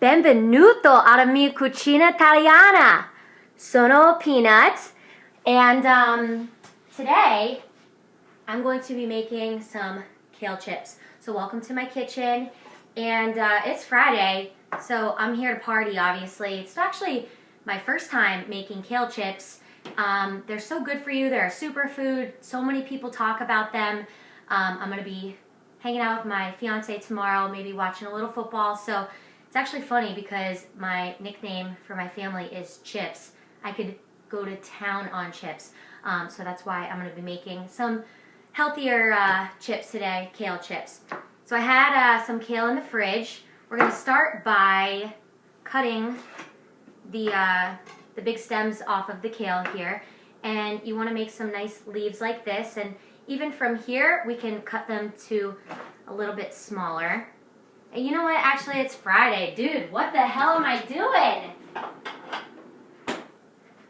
Benvenuto alla mia cucina italiana. Sono Peanuts, and today I'm going to be making some kale chips. So welcome to my kitchen, and it's Friday, so I'm here to party, obviously. It's actually my first time making kale chips. They're so good for you. They're a superfood. So many people talk about them. I'm going to be hanging out with my fiance tomorrow, maybe watching a little football. So it's actually funny because my nickname for my family is Chips. I could go to town on chips. So that's why I'm going to be making some healthier chips today, kale chips. So I had some kale in the fridge. We're going to start by cutting the big stems off of the kale here. And you want to make some nice leaves like this. And even from here, we can cut them to a little bit smaller. And you know what? Actually, it's Friday. Dude, what the hell am I doing?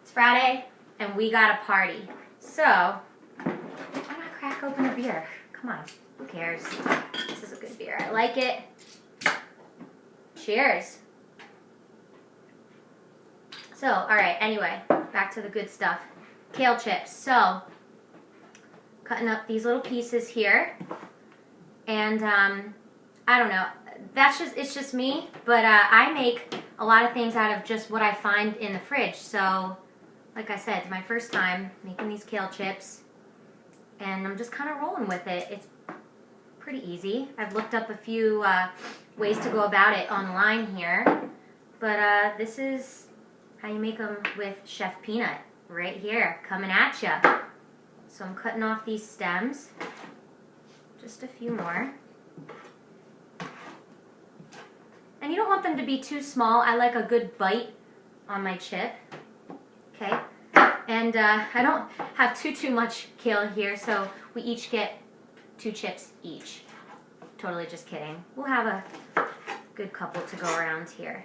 It's Friday, and we got a party. So, why not crack open a beer? Come on, who cares? This is a good beer. I like it. Cheers. So, alright, anyway, back to the good stuff. Kale chips. So, cutting up these little pieces here. And, I don't know. It's just me. But I make a lot of things out of just what I find in the fridge. So, like I said, it's my first time making these kale chips. And I'm just kind of rolling with it. It's pretty easy. I've looked up a few ways to go about it online here. But this is how you make them with Chef Peanut right here, coming at ya. So I'm cutting off these stems. Just a few more. And you don't want them to be too small. I like a good bite on my chip. Okay. And I don't have too much kale here, so we each get 2 chips each. Totally just kidding. We'll have a good couple to go around here.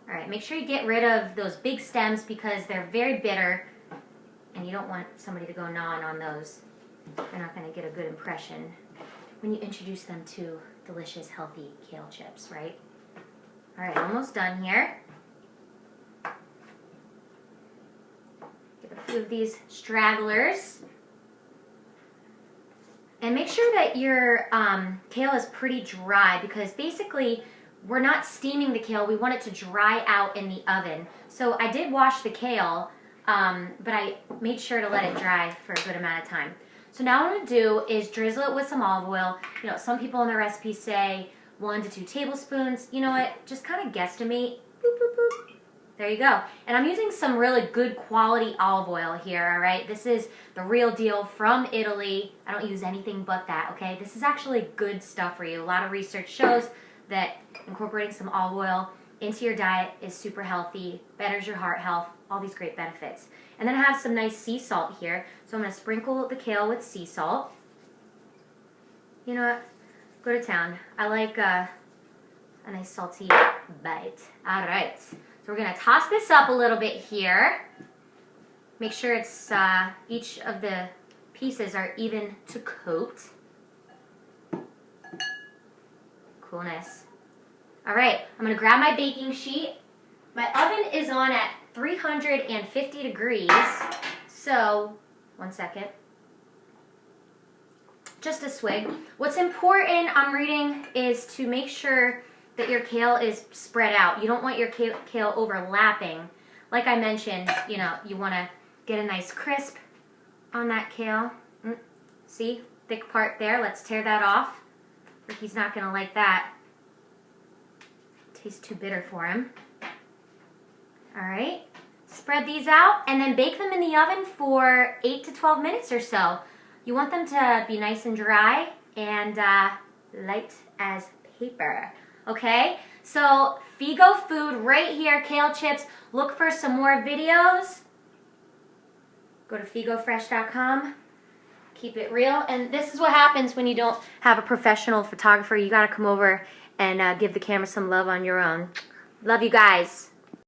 Alright, make sure you get rid of those big stems because they're very bitter and you don't want somebody to go gnawing on those. They're not going to get a good impression when you introduce them to delicious, healthy kale chips, right? Alright, almost done here. Get a few of these stragglers. And make sure that your kale is pretty dry because basically we're not steaming the kale. We want it to dry out in the oven. So I did wash the kale, but I made sure to let it dry for a good amount of time. So now what I'm going to do is drizzle it with some olive oil. You know, some people in the recipe say 1 to 2 tablespoons. You know what? Just kind of guesstimate. Boop, boop, boop. There you go. And I'm using some really good quality olive oil here, all right? This is the real deal from Italy. I don't use anything but that, okay? This is actually good stuff for you. A lot of research shows that incorporating some olive oil into your diet is super healthy, betters your heart health, all these great benefits. And then I have some nice sea salt here. So I'm going to sprinkle the kale with sea salt. You know what? Go to town. I like a nice salty bite. All right. So we're going to toss this up a little bit here. Make sure it's each of the pieces are even to coat. Coolness. All right. I'm going to grab my baking sheet. My oven is on at 350 degrees. So, 1 second. Just a swig. What's important, I'm reading, is to make sure that your kale is spread out. You don't want your kale overlapping. Like I mentioned, you know, you want to get a nice crisp on that kale. See? Thick part there. Let's tear that off. Ricky's not going to like that. Tastes too bitter for him. Alright. Spread these out and then bake them in the oven for 8 to 12 minutes or so. You want them to be nice and dry and light as paper. Okay? So, Figo food right here, kale chips. Look for some more videos. Go to figofresh.com. Keep it real. And this is what happens when you don't have a professional photographer. You got to come over and give the camera some love on your own. Love you guys.